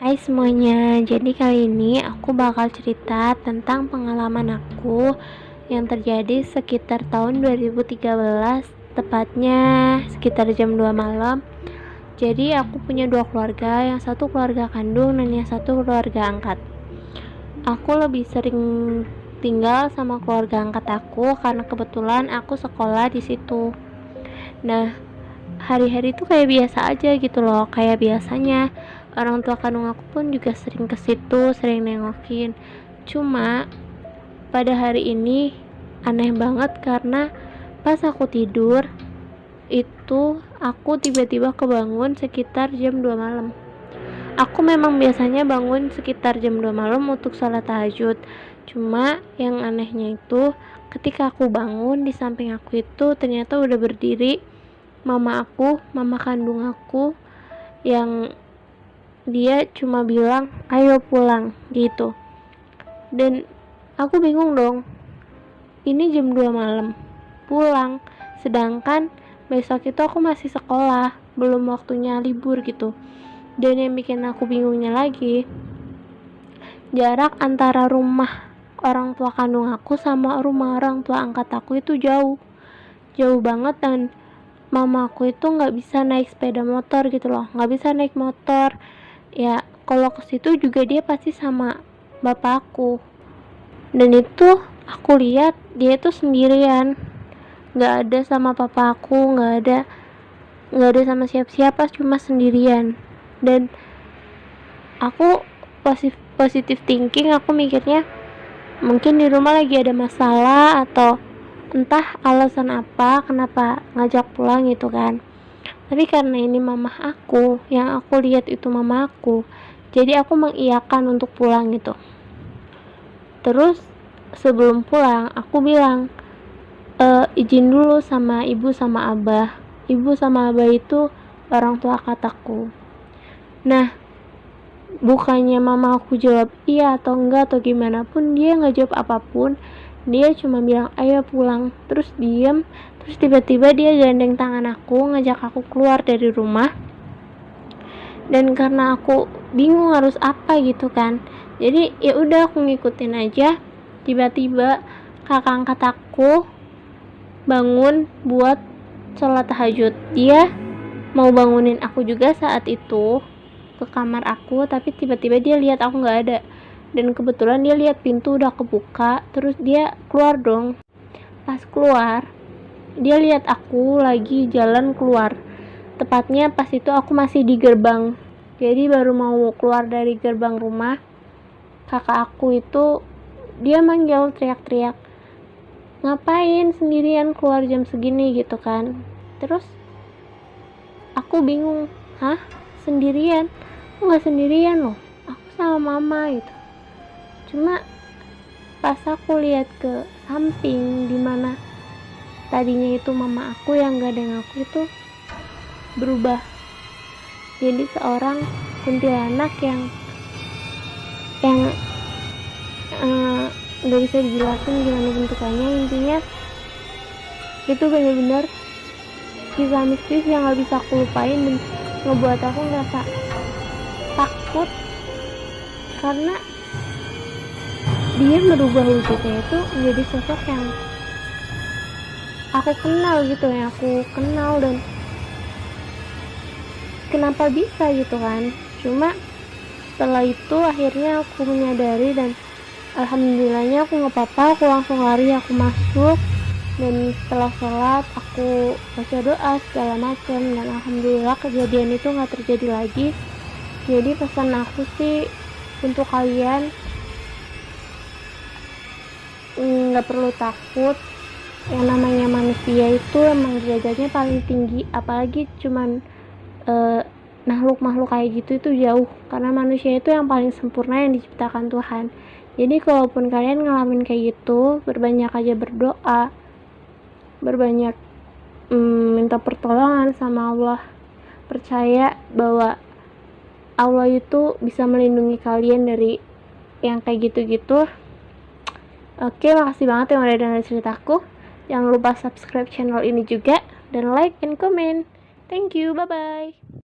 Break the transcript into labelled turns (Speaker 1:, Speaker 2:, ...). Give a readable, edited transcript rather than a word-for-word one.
Speaker 1: Hai semuanya, jadi kali ini aku bakal cerita tentang pengalaman aku yang terjadi sekitar tahun 2013, tepatnya sekitar jam 2 malam. Jadi aku punya dua keluarga, yang satu keluarga kandung dan yang satu keluarga angkat. Aku lebih sering tinggal sama keluarga angkat aku karena kebetulan aku sekolah di situ. Nah, hari-hari itu kayak biasa aja gitu loh, kayak biasanya orang tua kandung aku pun juga sering ke situ, sering nengokin. Cuma pada hari ini aneh banget karena pas aku tidur itu aku tiba-tiba kebangun sekitar jam 2 malam. Aku memang biasanya bangun sekitar jam 2 malam untuk sholat tahajud. Cuma yang anehnya itu ketika aku bangun, di samping aku itu ternyata udah berdiri mama kandung aku, yang dia cuma bilang ayo pulang gitu. Dan aku bingung dong, ini jam 2 malam pulang, sedangkan besok itu aku masih sekolah, belum waktunya libur gitu. Dan yang bikin aku bingungnya lagi, jarak antara rumah orang tua kandung aku sama rumah orang tua angkat aku itu jauh banget. Dan mama aku itu nggak bisa naik sepeda motor gitu loh, nggak bisa naik motor ya. Kalau ke situ juga dia pasti sama bapak aku, dan itu aku lihat dia itu sendirian, nggak ada sama papa aku, nggak ada sama siapa-siapa, cuma sendirian. Dan aku positif thinking, aku mikirnya mungkin di rumah lagi ada masalah atau entah alasan apa kenapa ngajak pulang gitu kan. Tapi karena ini mama aku, yang aku lihat itu mama aku, jadi aku mengiyakan untuk pulang gitu. Terus sebelum pulang aku bilang, izin dulu sama ibu sama abah. Ibu sama abah itu orang tua kataku. Nah, bukannya mama aku jawab iya atau enggak atau gimana pun, dia nggak jawab apapun. Dia cuma bilang ayo pulang, terus diem. Terus tiba-tiba dia gandeng tangan aku, ngajak aku keluar dari rumah. Dan karena aku bingung harus apa gitu kan, jadi ya udah aku ngikutin aja. Tiba-tiba kakak angkat aku bangun buat sholat tahajud. Dia mau bangunin aku juga saat itu ke kamar aku, tapi tiba-tiba dia lihat aku nggak ada. Dan kebetulan dia lihat pintu udah kebuka, terus dia keluar dong. Pas keluar, dia lihat aku lagi jalan keluar. Tepatnya pas itu aku masih di gerbang, jadi baru mau keluar dari gerbang rumah. Kakak aku itu dia manggil teriak-teriak, ngapain sendirian keluar jam segini gitu kan. Terus aku bingung, hah, sendirian? Aku nggak sendirian loh, aku sama mama gitu. Cuma pas aku lihat ke samping, dimana tadinya itu mama aku yang gandeng aku, itu berubah jadi seorang kuntilanak yang nggak bisa dijelasin gimana bentukannya. Intinya itu benar-benar kisah mistis yang nggak bisa aku lupain dan ngebuat aku ngerasa takut karena dia merubah wujudnya itu menjadi sosok yang aku kenal gitu, yang aku kenal. Dan kenapa bisa gitu kan. Cuma setelah itu akhirnya aku menyadari, dan alhamdulillahnya aku nggak apa-apa. Aku langsung lari, aku masuk, dan setelah sholat aku baca doa segala macam, dan alhamdulillah kejadian itu nggak terjadi lagi. Jadi pesan aku sih untuk kalian, nggak perlu takut. Yang namanya manusia itu emang derajatnya paling tinggi, apalagi cuman makhluk-makhluk kayak gitu itu jauh, karena manusia itu yang paling sempurna yang diciptakan Tuhan. Jadi kalaupun kalian ngalamin kayak gitu, berbanyak aja berdoa, berbanyak minta pertolongan sama Allah. Percaya bahwa Allah itu bisa melindungi kalian dari yang kayak gitu-gitu. Oke, makasih banget yang udah dengerin ceritaku. Jangan lupa subscribe channel ini juga, dan like and comment. Thank you, bye-bye.